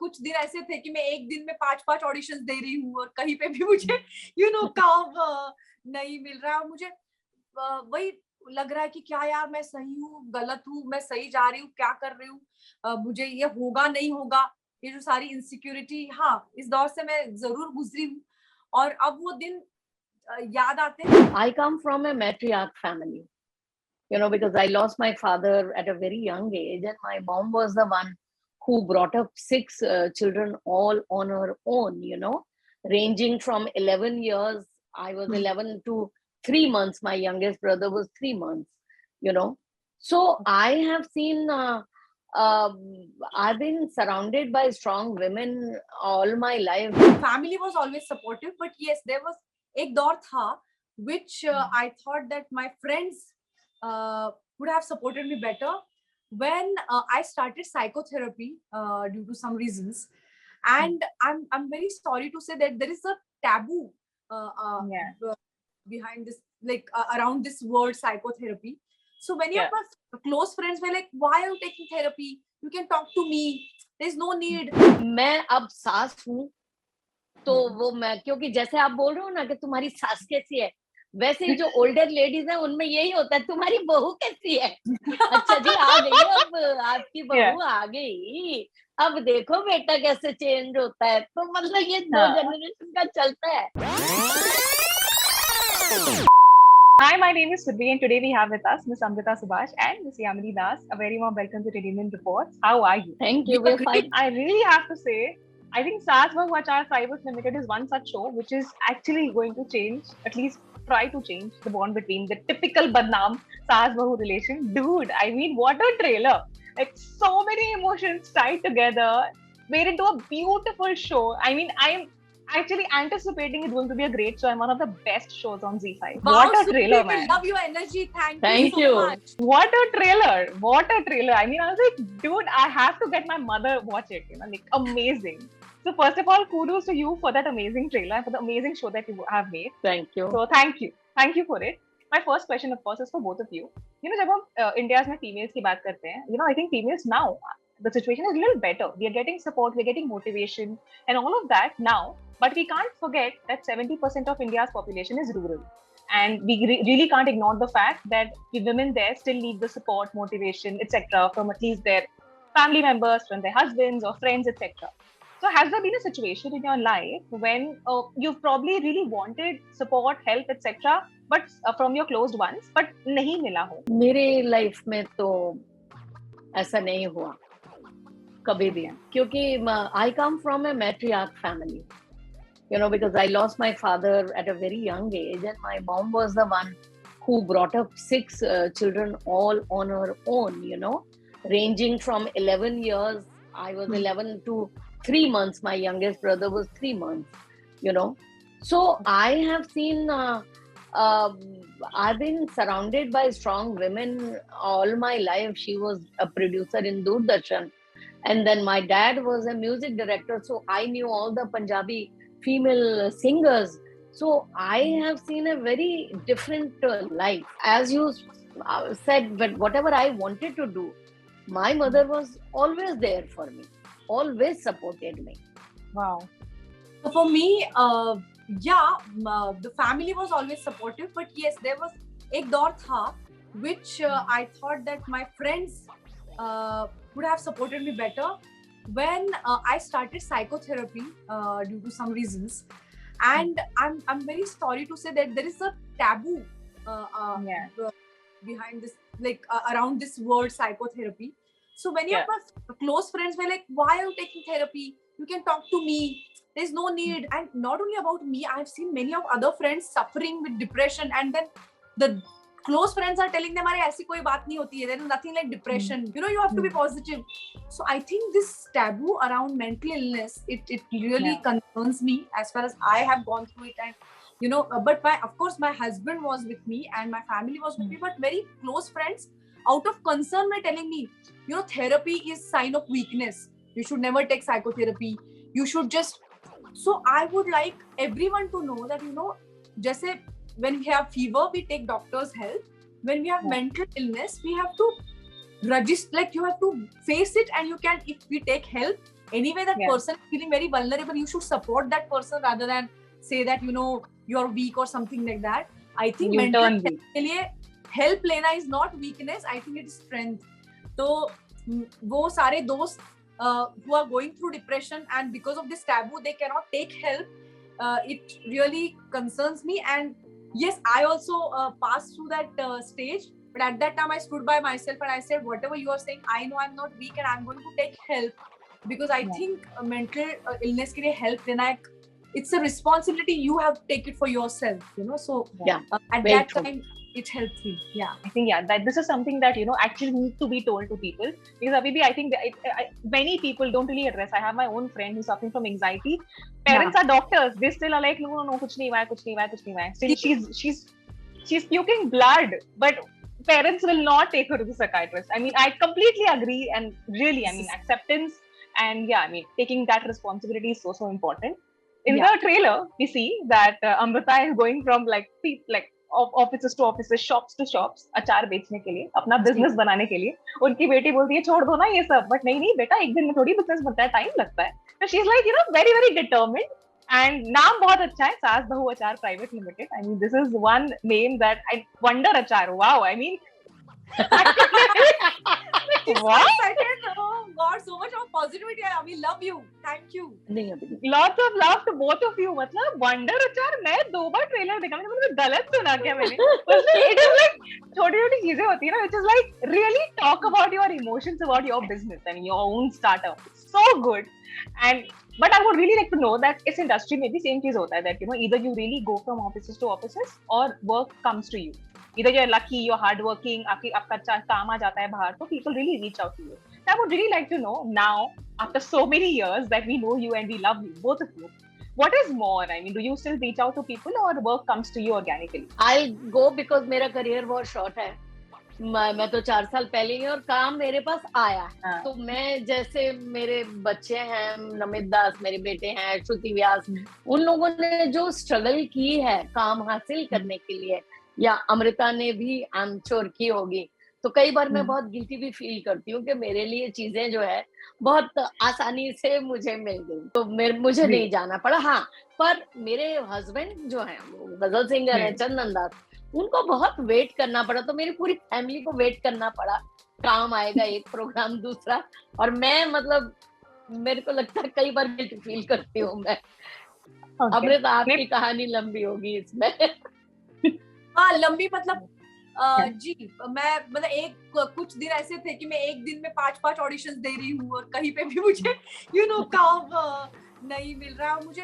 कुछ दिन ऐसे थे कि मैं एक दिन में 5-5 ऑडिशंस दे रही हूँ और कहीं पे भी मुझे काम नहीं मिल रहा है, और मुझे वही लग रहा है कि क्या यार मैं सही हूँ, गलत हूँ, मैं सही जा रही हूँ, क्या कर रही हूँ, मुझे ये होगा नहीं होगा, ये जो सारी इनसिक्योरिटी, हाँ इस दौर से मैं जरूर गुजरी हूँ और अब वो दिन याद आते हैं. I come from a matriarch family, because I lost my father at a very young age, and my mom was the one who brought up six children all on her own, ranging from 11 years. I was 11 to 3 months. My youngest brother was 3 months, you know. So I have seen, I've been surrounded by strong women all my life. Family was always supportive, but yes, there was एक दौर था which I thought that my friends would have supported me better when I started psychotherapy due to some reasons, and I'm very sorry to say that there is a taboo behind this, like around this word psychotherapy. So many of my close friends were like, "Why are you taking therapy? You can talk to me. There's no need." मैं अब सास हूँ, तो वो मैं, क्योंकि जैसे आप बोल रहे हो ना कि तुम्हारी सास कैसी है, वैसे ही जो ओल्डर लेडीज है उनमें यही होता है, तुम्हारी बहू कैसी है. अच्छा जी, आ गई अब आपकी बहू आ गई, अब देखो बेटा कैसे चेंज होता है. तो मतलब ये 2 जनरेशन का चलता है. Hi, my name is Surbhi, and today we have with us Ms. Amrita Subhash and Ms. Yamini Das. A very warm welcome to Tediman Reports. How are you? Thank you. We're fine. I really have to say, I think Saas Bahu Achar Private Limited is one such show which is actually going to change, at least try to change the bond between the typical Badnaam Saas Bahu relation. Dude, I mean, what a trailer! Like, so many emotions tied together, made into a beautiful show. I mean, I'm actually anticipating it's going to be a great show and one of the best shows on ZEE5. Wow, what a trailer, Surbhi, man. Love your energy. Thank Thank you so much. What a trailer. What a trailer. I mean, I was like, dude, I have to get my mother watch it. Like, amazing. So first of all, kudos to you for that amazing trailer and for the amazing show that you have made. Thank you. So thank you. Thank you for it. My first question, of course, is for both of you. जब हम India's में females की बात करते हैं, I think females now, the situation is a little better. We are getting support, we are getting motivation and all of that now. But we can't forget that 70% of India's population is rural. And we really can't ignore the fact that the women there still need the support, motivation, etc. from at least their family members, from their husbands or friends, etc. So has there been a situation in your life when you've probably really wanted support, help, etc. but from your closed ones, but नहीं मिला हो? मेरे life में तो ऐसा नहीं हुआ कभी भी, क्योंकि I come from a matriarch family, because I lost my father at a very young age, and my mom was the one who brought up 6 children all on her own, ranging from 11 years. I was 11 to 3 months. My youngest brother was 3 months, So I have seen, I've been surrounded by strong women all my life. She was a producer in Doordarshan. And then my dad was a music director. So I knew all the Punjabi female singers. So I have seen a very different life. As you said, but whatever I wanted to do, my mother was always there for me, always supported me. Wow. So for me, the family was always supportive, but yes, there was एक दौर था which I thought that my friends would have supported me better when I started psychotherapy due to some reasons, and I'm very sorry to say that there is a taboo behind this, like around this word psychotherapy. So many of my close friends were like, "Why are you taking therapy? You can talk to me. There's no need." And not only about me, I've seen many of other friends suffering with depression, and then the close friends are telling them, "अरे ऐसी कोई बात नहीं होती है. There is nothing like depression. You have to be positive." So I think this taboo around mental illness, it really concerns me as far as I have gone through it. And but of course my husband was with me and my family was with me, but very close friends out of concern were telling me, therapy is sign of weakness. You should never take psychotherapy. You should just. So I would like everyone to know that, जैसे when we have fever, we take doctor's help. When we have mental illness, we have to register, like you have to face it, and you can, if we take help, anyway that person is feeling very vulnerable, you should support that person rather than say that you are weak or something like that. I think mental health के लिए help लेना is not weakness, I think it is strength. तो वो सारे दोस्त who are going through depression and because of this taboo they cannot take help, it really concerns me. And yes, I also passed through that stage, but at that time I stood by myself and I said, whatever you are saying, I know I'm not weak and I'm going to take help, because I think mental illness के लिए help लेना it's a responsibility, you have to take it for yourself, so at that time it helped me. I think that this is something that actually needs to be told to people, because Abhi, I think that many people don't really address. I have my own friend who's suffering from anxiety. Parents are doctors, they still are like, no, kuch nahi hua hai. Still she's puking blood, but parents will not take her to the psychiatrist. I mean, I completely agree, and really, I mean, acceptance and taking that responsibility is so important. In the trailer, we see that Amrita is going from like offices to offices, shops to shops, अचार बेचने के लिए, अपना business बनाने के लिए. उनकी बेटी बोलती है छोड़ दो ना ये सब, बट नहीं बेटा, एक दिन में थोड़ी बिजनेस बनता है, टाइम लगता है. So she's like very very determined, and नाम बहुत अच्छा है, सास Bahu Achaar private limited. I mean, this is one name that I wonder अचार. Wow, I mean. What? Oh God, so much of positivity. I mean, love you. Thank you. Lots of love to both of you. मतलब wonder अचार मैं 2 बार trailer देखा, मैंने गलत सुना क्या मैंने? It is like छोटी-छोटी चीजें होती है ना, which is like really talk about your emotions about your business and your own startup. So good. But I would really like to know that इस industry में भी same चीज होता है that either you really go from offices to offices or work comes to you. Either you're lucky, you're hardworking, आपका काम आ जाता है बाहर, so people really reach out to you. So I would really like to know now, after so many years that we know you and we love you, both of you, what is more? I mean, do you still reach out to people or work comes to you organically? I'll go because मेरा career बहुत short है. मैं तो 4 साल पहले ही, और काम मेरे पास आया. तो मैं, जैसे मेरे बच्चे हैं, नमित दास मेरे बेटे हैं, श्रुति व्यास, उन लोगों ने जो स्ट्रगल की है काम हासिल करने के लिए, या अमृता ने भी आई एम श्योर की होगी, तो कई बार मैं बहुत गिल्टी भी फील करती हूँ कि मेरे लिए चीजें जो है बहुत आसानी से मुझे मिल गई, तो मुझे नहीं जाना पड़ा. हाँ, पर मेरे हस्बैंड जो है वो गजल सिंगर है, चंदन दास, उनको बहुत वेट करना पड़ा, तो मेरी पूरी फैमिली को वेट करना पड़ा. काम आएगा एक प्रोग्राम दूसरा, और मैं मतलब मेरे को लगता है कई बार गिल्ट फील करती हूँ मैं. अमृता, आपकी कहानी लंबी होगी इसमें. हाँ, लंबी मतलब जी, मैं मतलब कुछ दिन ऐसे थे कि मैं एक दिन में 5 ऑडिशंस दे रही हूँ, और कहीं पे भी मुझे काम नहीं मिल रहा है. मुझे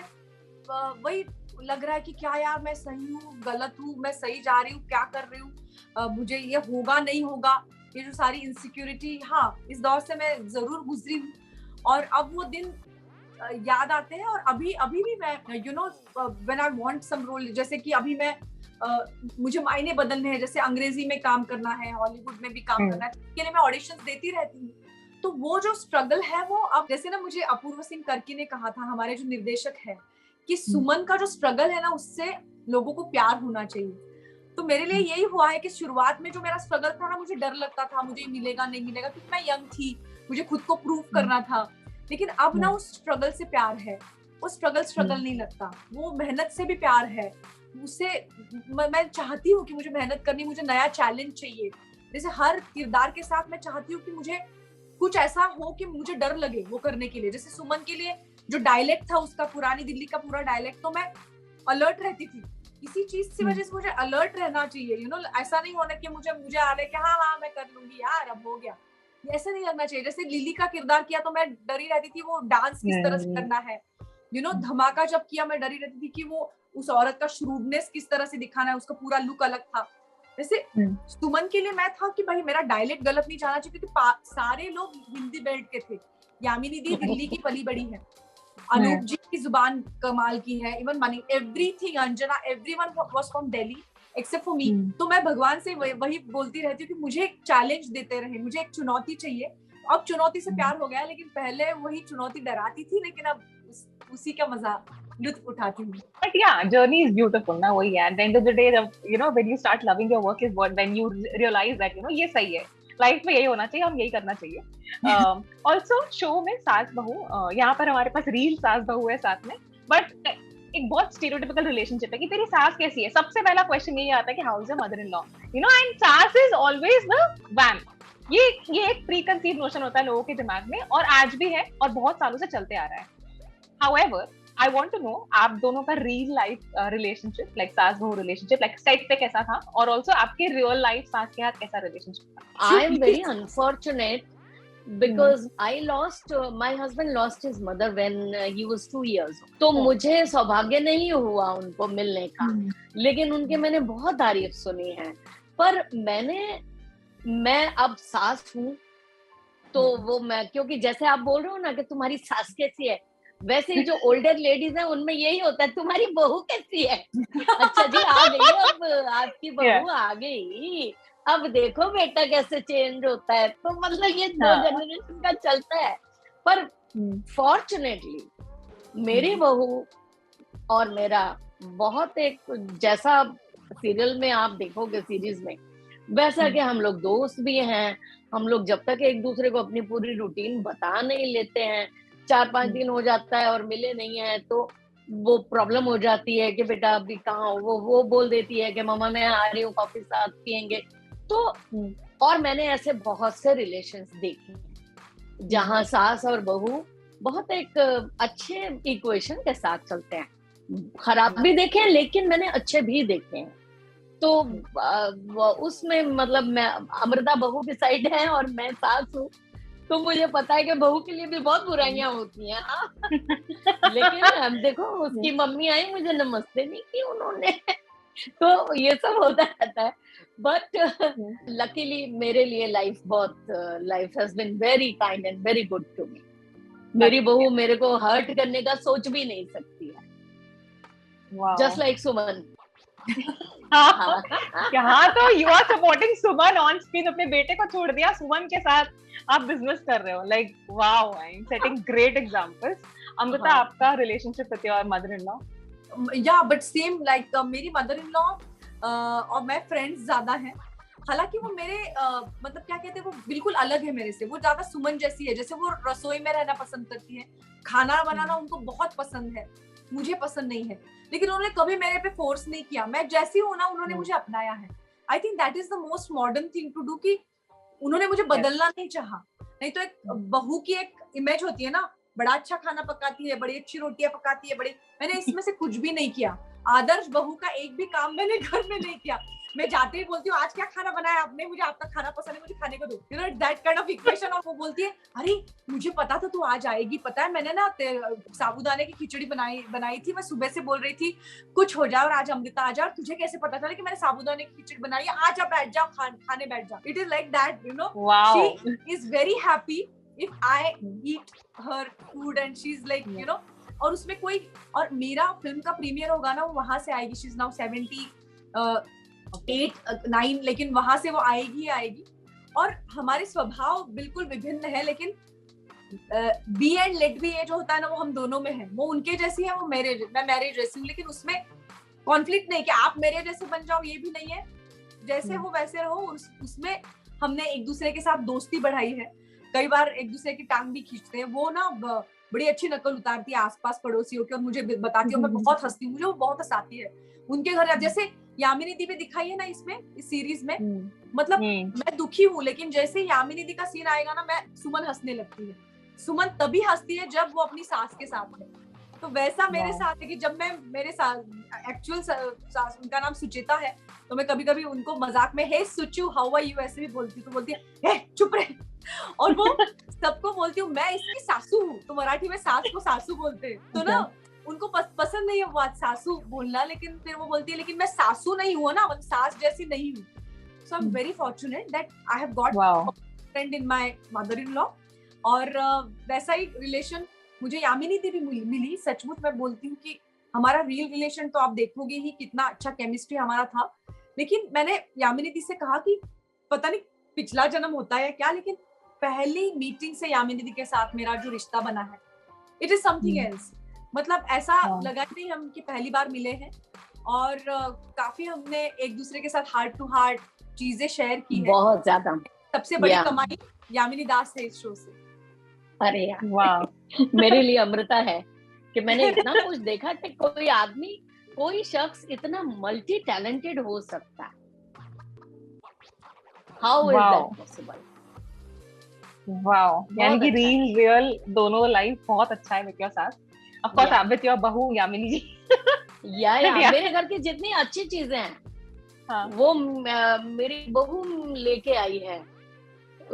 वही लग रहा है कि क्या यार, मैं सही हूँ, गलत हूँ, मैं सही जा रही हूँ, क्या कर रही हूँ, मुझे ये होगा नहीं होगा, ये जो सारी इनसिक्योरिटी, हाँ, इस दौर से मैं जरूर गुजरी हूँ. और अब वो दिन याद आते हैं, और अभी भी मैं when I want some role, जैसे कि अभी मैं मुझे मायने बदलने हैं, जैसे अंग्रेजी में काम करना है, हॉलीवुड में भी काम करना है, इसके लिए मैं ऑडिशंस देती रहती हूँ. तो वो जो स्ट्रगल है वो अब, जैसे ना मुझे अपूर्व सिंह कर्की ने कहा था, हमारे जो निर्देशक है, कि सुमन का जो स्ट्रगल है ना, उससे लोगों को प्यार होना चाहिए. तो मेरे लिए यही हुआ है कि शुरुआत में जो मेरा स्ट्रगल था ना, मुझे डर लगता था, मुझे मिलेगा नहीं मिलेगा, क्योंकि मैं यंग थी, मुझे खुद को प्रूव करना था. लेकिन अब ना उस स्ट्रगल से प्यार है, वो स्ट्रगल नहीं लगता, वो मेहनत से भी प्यार है. उससे मैं चाहती हूँ कि मुझे मेहनत करनी, मुझे नया चैलेंज चाहिए. जैसे हर किरदार के साथ मैं चाहती हूँ कि मुझे कुछ ऐसा हो कि मुझे डर लगे वो करने के लिए. जैसे सुमन के लिए जो डायलेक्ट था उसका, पुरानी दिल्ली का पूरा डायलेक्ट, तो मैं अलर्ट रहती थी. इसी चीज की वजह से मुझे अलर्ट रहना चाहिए. ऐसा नहीं होना कि मुझे आ रहा है कि हाँ मैं कर लूंगी यार, अब हो गया, ऐसा नहीं लगना चाहिए. जैसे लिली का किरदार किया तो मैं डरी रहती थी वो डांस किस तरह से करना है. धमाका जब किया मैं डरी रहती थी कि वो उस औरत का श्रूडनेस किस तरह से दिखाना है, उसका पूरा लुक अलग था. वैसे सुमन के लिए मैं था कि भाई मेरा डायलेक्ट गलत नहीं जाना चाहिए, क्योंकि सारे लोग हिंदी बेल्ट के थे. यामिनी दी दिल्ली की पली बड़ी है, अनूप जी की जुबान कमाल की है, even money, everything, Anjana, everyone was from Delhi except for me. तो मैं भगवान से वही बोलती रहती हूँ कि मुझे एक चैलेंज देते रहे, मुझे एक चुनौती चाहिए. अब चुनौती से प्यार हो गया, लेकिन पहले वही चुनौती डराती थी, लेकिन अब उसी का मजा लुत्फ उठाती हूँ. But yeah, journey is beautiful ना, वही है. At the end of the day, when you start loving your work is when you realize that ये सही है. लाइफ में यही होना चाहिए, हम यही करना चाहिए। ऑल्सो शो में सास बहू, यहाँ पर हमारे पास रील सास बहू है साथ में, बट एक बहुत स्टीरियोटिपिकल रिलेशनशिप है कि तेरी सास कैसी है। सबसे पहला क्वेश्चन यही आता है कि how is your mother in law, you know, and सास इज ऑलवेज द वैम। ये एक प्री कंसीव नोशन होता है लोगों के दिमाग में, और आज भी है और बहुत सालों से चलते आ रहा है। However I want to know आप दोनों का रियल लाइफ रिलेशनशिप, लाइक सास बहू रिलेशनशिप, लाइक सेट पे कैसा था, और ऑल्सो आपके रियल लाइफ सास के साथ कैसा रिलेशनशिप था। आई am very unfortunate because I lost my husband lost his mother when he was 2 years old. तो मुझे सौभाग्य नहीं हुआ उनको मिलने का, लेकिन उनके मैंने बहुत तारीफ सुनी है। पर मैं अब सास हूँ, तो वो मैं, क्योंकि जैसे आप बोल रहे हो ना कि तुम्हारी सास कैसी है, वैसे ही जो ओल्डर लेडीज है उनमें यही होता है, तुम्हारी बहू कैसी है। अच्छा जी, आ गई अब आपकी बहू आ गई, अब देखो बेटा कैसे चेंज होता है। तो मतलब ये 2 जनरेशन का चलता है। पर फॉर्चुनेटली मेरी बहू और मेरा बहुत एक, जैसा सीरियल में आप देखोगे सीरीज में, वैसा कि हम लोग दोस्त भी हैं। हम लोग जब तक एक दूसरे को अपनी पूरी रूटीन बता नहीं लेते हैं, 4-5 दिन हो जाता है और मिले नहीं है, तो वो प्रॉब्लम हो जाती है कि बेटा अभी कहाँ हो। वो बोल देती है कि मम्मा मैं आ रही हूँ, कॉफी साथ पियेंगे। तो और मैंने ऐसे बहुत से रिलेशंस देखे जहां सास और बहू बहुत एक अच्छे इक्वेशन के साथ चलते हैं। खराब भी देखे हैं, लेकिन मैंने अच्छे भी देखे हैं। तो उसमें मतलब मैं अमृता बहू की साइड है और मैं सास हूँ, तो मुझे पता है कि बहू के लिए भी बहुत बुराइयां होती हैं। लेकिन हम देखो, उसकी मम्मी आई, मुझे नमस्ते नहीं की उन्होंने। तो ये सब होता रहता है। बट लकीली मेरे लिए life has been very kind and very good to me. मेरी बहू मेरे को हर्ट करने का सोच भी नहीं सकती है, जस्ट लाइक सुमन। यहाँ तो you are supporting Suman on screen, अपने बेटे को छोड़ दिया, सुमन के साथ आप बिजनेस कर रहे हो। Like wow, I am setting great examples. Amrita, आपका relationship with your mother in law? या बट सेम लाइक मेरी मदर इन लॉ और मैं फ्रेंड्स ज्यादा हैं। हालांकि वो मेरे मतलब क्या कहते हैं, वो बिल्कुल अलग है मेरे से। वो ज्यादा सुमन जैसी है, जैसे वो रसोई में रहना पसंद करती है, खाना बनाना उनको बहुत पसंद है, मुझे पसंद नहीं है, लेकिन उन्होंने कभी मेरे पे फोर्स नहीं किया। मैं जैसी हूँ ना, उन्होंने मुझे अपनाया है। I think that is the most modern thing to do, कि उन्होंने मुझे बदलना नहीं चाहा। नहीं तो एक बहू की एक इमेज होती है ना, बड़ा अच्छा खाना पकाती है, बड़ी अच्छी रोटियां पकाती है, मैंने इसमें से कुछ भी नहीं किया। आदर्श बहू का एक भी काम मैंने घर में नहीं किया। मैं जाते ही बोलती हूँ आज क्या खाना बनाया आपने, मुझे आपका खाना पसंद है, मुझे खाने को दो, you know that kind of equation. और वो बोलती है अरे मुझे पता था तू आज आएगी, पता है मैंने ना साबूदाने की खिचड़ी बनाई थी, मैं सुबह से बोल रही थी कुछ हो जाए और आज अमृता आ जाए, और तुझे कैसे पता चला कि मैंने साबूदाने की खिचड़ी बनाई है, आज आप बैठ जाओ खाने बैठ जाओ। It is like that, you know, she is very happy if I eat her food and she's like, you know, और उसमें कोई, और मेरा फिल्म का प्रीमियर होगा ना, वो वहां से आएगी। she's now 78-9, लेकिन वहां से वो आएगी। और हमारे स्वभाव बिल्कुल विभिन्न है, लेकिन बी एंड लेट बी ये जो होता है ना, वो हम दोनों में है। वो उनके जैसी है, मैं मेरे जैसी हूँ, लेकिन उसमें कॉन्फ्लिक्ट नहीं कि आप मेरे जैसे बन जाओ, ये भी नहीं है। जैसे हो वैसे रहो। उसमें हमने एक दूसरे के साथ दोस्ती बढ़ाई है। कई बार एक दूसरे की टांग भी खींचते हैं। वो ना बड़ी अच्छी नकल उतारती है आसपास पड़ोसियों की और मुझे बताती है, मैं बहुत हंसती हूँ, मुझे वो बहुत हंसाती है। उनके घर जैसे यामिनी दी में दिखाई है ना इसमें, इस सीरीज में, मतलब मैं दुखी हूँ, लेकिन जैसे यामिनी दी का सीन आएगा ना, मैं सुमन हंसने लगती है। सुमन तभी हंसती है जब वो अपनी सास के साथ है। तो वैसा मेरे साथ है कि जब मैं मेरे साथ एक्चुअल सास, उनका नाम सुचिता है, तो मैं कभी कभी उनको मजाक में हे सुचू हाउ आर यू ऐसे भी बोलती हूँ, तो बोलती है चुप रहे। और वो सबको बोलती हूँ मैं इसकी सासू हूँ, तो मराठी में सास को सासू बोलते हैं, तो ना उनको पसंद नहीं है वो सासू बोलना, लेकिन फिर वो बोलती है लेकिन मैं सासू नहीं हूँ ना, मतलब सास जैसी नहीं हूँ। So I am very fortunate that I have got friend in my mother in law. और वैसा ही रिलेशन मुझे यामिनी दी भी मिली। सचमुच मैं बोलती हूँ कि हमारा रियल रिलेशन तो आप देखोगे ही कितना अच्छा केमिस्ट्री हमारा था। लेकिन मैंने यामिनी दी से कहा कि पता नहीं पिछला जन्म होता है क्या, लेकिन पहली मीटिंग से यामिनी दी के साथ मेरा जो रिश्ता बना है, इट इज समथिंग एल्स। मतलब ऐसा लगा नहीं हम कि पहली बार मिले हैं, और काफी हमने एक दूसरे के साथ हार्ट टू हार्ट चीजें शेयर की है, बहुत ज्यादा। सबसे बड़ी Yeah. कमाई यामिनी दास है इस शो से। अरे यार, वाह मेरे लिए अमृता है कि मैंने इतना कुछ देखा कि कोई आदमी, कोई शख्स इतना मल्टी टैलेंटेड हो सकता है। How is Wow. That possible? Wow, यानी कि अच्छा है। रील रियल दोनों लाइफ बहुत अच्छा है विद योर सास, of course Yeah. With your बहू यामिनी जी। या Yeah. मेरे घर की जितनी अच्छी चीजें हैं हाँ, वो मेरी बहू लेके आई है।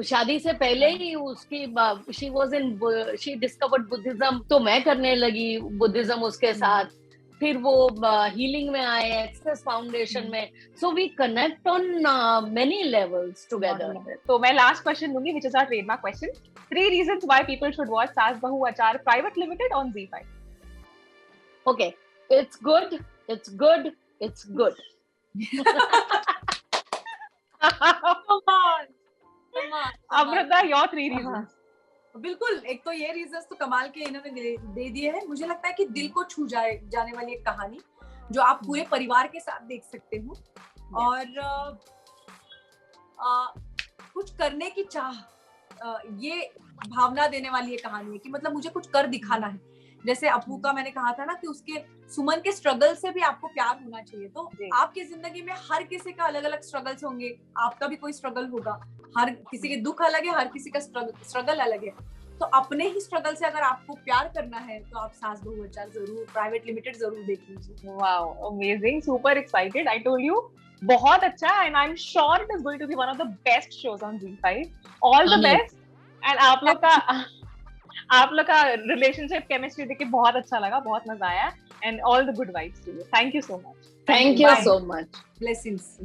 शादी से पहले ही उसकी शी डिस्कवर्ड बुद्धिज्म, तो मैं करने लगी बुद्धिज्म उसके साथ। फिर वो हीलिंग में आए, एक्सेस फाउंडेशन में, so we connect on many levels together. तो मैं लास्ट क्वेश्चन दूंगी which is our trademark question. 3 reasons why people should watch Saas Bahu Achaar private limited on ZEE5। Okay, it's good, it's good, it's good. Amrita, your 3 reasons। बिल्कुल, एक तो ये reasons तो कमाल के इन्होंने दे दिए हैं। मुझे लगता है कि दिल को छू जाने वाली एक कहानी जो आप पूरे परिवार के साथ देख सकते हो, और कुछ करने की चाह, ये भावना देने वाली ये कहानी है कि मतलब मुझे कुछ कर दिखाना है। जैसे अपू का मैंने कहा था ना कि उसके सुमन के स्ट्रगल से भी आपको प्यार होना चाहिए। तो आपकी जिंदगी में हर किसी का अलग अलग स्ट्रगल्स होंगे, आपका भी कोई स्ट्रगल होगा, हर किसी के दुख अलग है, हर किसी का स्ट्रगल अलग है। तो अपने ही स्ट्रगल से अगर आपको प्यार करना है तो आप सास बहू अचार जरूर प्राइवेट लिमिटेड जरूर देख लीजिए। Wow, amazing, super excited, I told you, बहुत अच्छा, and I am sure it is going to be one of the best shows on ZEE5। All the best. And आप लोग का रिलेशनशिप केमिस्ट्री देख के बहुत अच्छा लगा, बहुत मजा आया, and all the good vibes to you. Thank you so much. Thank you so much. Blessings.